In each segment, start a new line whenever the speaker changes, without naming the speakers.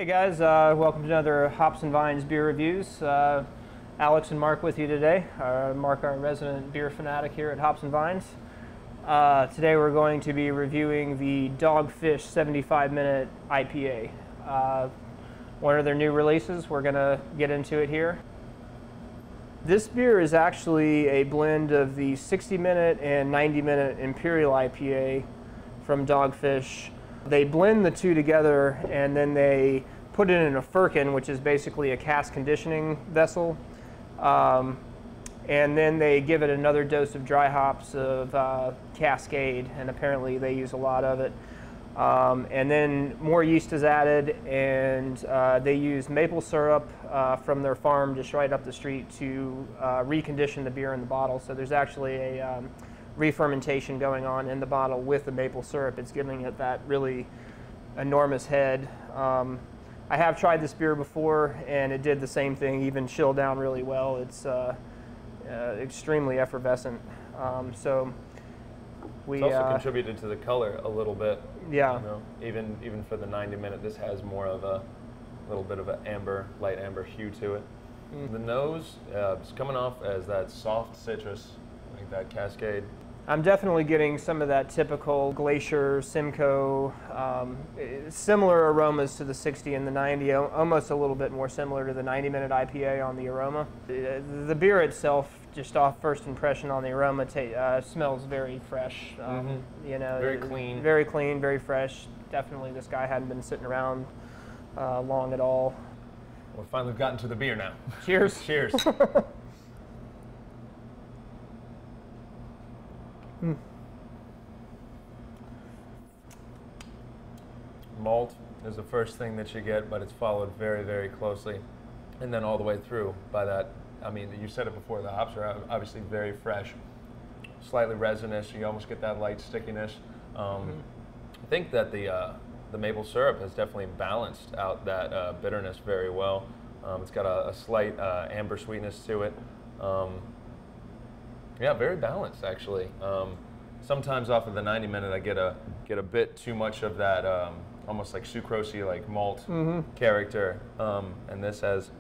Hey guys, welcome to another Hops and Vines beer reviews. Alex and Mark with you today. Mark, our resident beer fanatic here at Hops and Vines. Today we're going to be reviewing the Dogfish 75-minute IPA. One of their new releases. We're going to get into it here. This beer is actually a blend of the 60-minute and 90-minute Imperial IPA from Dogfish. They blend the two together and then they put it in a firkin, which is basically a cask conditioning vessel. And then they give it another dose of dry hops of Cascade, and apparently they use a lot of it. And then more yeast is added, and they use maple syrup from their farm just right up the street to recondition the beer in the bottle. So there's actually a re-fermentation going on in the bottle with the maple syrup. It's giving it that really enormous head. I have tried this beer before and it did the same thing, even chilled down really well. It's extremely effervescent. So we
it's also contributed to the color a little bit.
Yeah.
You know, even for the 90-minute, this has more of a little bit of an amber, light amber hue to it. The nose is coming off as that soft citrus, like that Cascade.
I'm definitely getting some of that typical Glacier, Simcoe, similar aromas to the 60 and the 90, almost a little bit more similar to the 90-minute IPA on the aroma. The beer itself, just off first impression on the aroma, smells very fresh. You know,
very clean,
very fresh. Definitely, this guy hadn't been sitting around long at all.
We've finally gotten to the beer now.
Cheers.
Cheers. Malt is the first thing that you get, but it's followed very, very closely. And then all the way through by that, I mean, you said it before, the hops are obviously very fresh, slightly resinous, you almost get that light stickiness. I think that the maple syrup has definitely balanced out that bitterness very well. It's got a slight amber sweetness to it. Yeah, very balanced actually. Sometimes off of the 90-minute, I get a bit too much of that almost like sucrosey, like malt character, and this has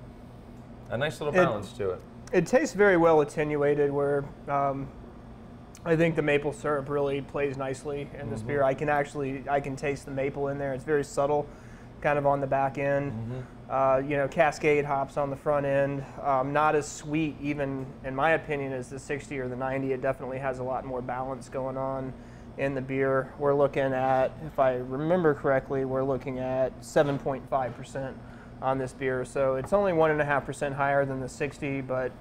a nice little balance to it.
It tastes very well attenuated, where I think the maple syrup really plays nicely in this beer. I can taste the maple in there. It's very subtle, kind of on the back end. You know, Cascade hops on the front end. Not as sweet, even in my opinion, as the 60 or the 90. It definitely has a lot more balance going on in the beer. We're looking at, if I remember correctly, we're looking at 7.5% on this beer. So it's only 1.5% higher than the 60, but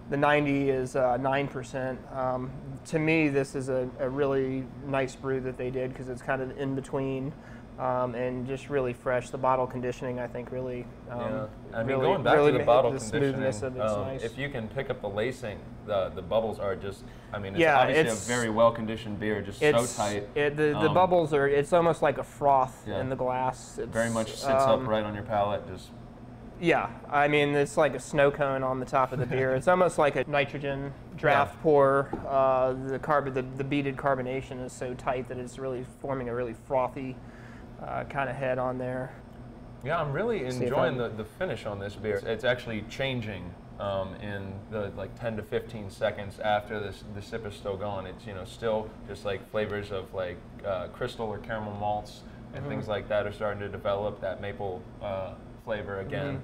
the 90 is 9%. To me, this is a really nice brew that they did, because it's kind of in between. And just really fresh. The bottle conditioning, I think, really.
Yeah, I mean,
really,
going back
really
to the bottle
the
conditioning,
smoothness of it's nice.
If you can pick up the lacing, the bubbles are just. I mean, it's
yeah,
obviously a very well conditioned beer, just so tight.
The bubbles are. It's almost like a froth in the glass. It's
very much sits up right on your palate, just.
Yeah, I mean, it's like a snow cone on the top of the beer. It's almost like a nitrogen draft pour. The beaded carbonation is so tight that it's really forming a really frothy kind of head on there.
Yeah, I'm really enjoying the finish on this beer. It's actually changing in the 10 to 15 seconds after the sip is still gone. It's, you know, still just like flavors of like crystal or caramel malts and things like that are starting to develop that maple flavor again.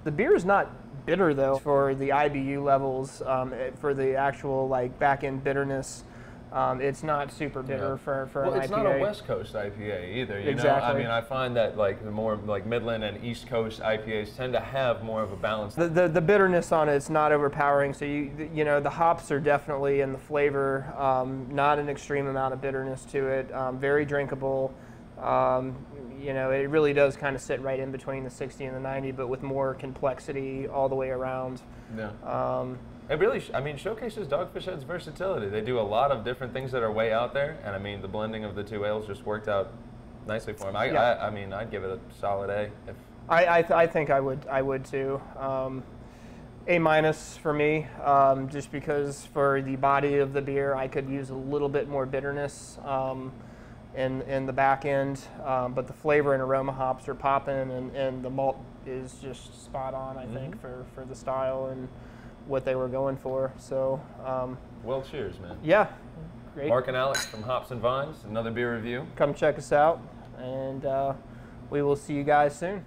The beer is not bitter though for the IBU levels. For the actual like back end bitterness. It's not super bitter for an IPA.
Well, it's not a West Coast IPA either. You know, I mean, I find that like the more like Midland and East Coast IPAs tend to have more of a balance.
The bitterness on it's not overpowering. So you know, the hops are definitely in the flavor. Not an extreme amount of bitterness to it. Very drinkable. You know, it really does kind of sit right in between the 60 and the 90, but with more complexity all the way around.
Yeah. It really, I mean, showcases Dogfish Head's versatility. They do a lot of different things that are way out there, and I mean, the blending of the two ales just worked out nicely for them. I mean, I'd give it a solid A. If
I think I would too. A- for me, just because for the body of the beer, I could use a little bit more bitterness. in the back end, but the flavor and aroma hops are popping, and the malt is just spot on, I think, for the style and what they were going for. So,
well, cheers, man.
Yeah, great.
Marc and Alex from Hops and Vines, another beer review.
Come check us out, and we will see you guys soon.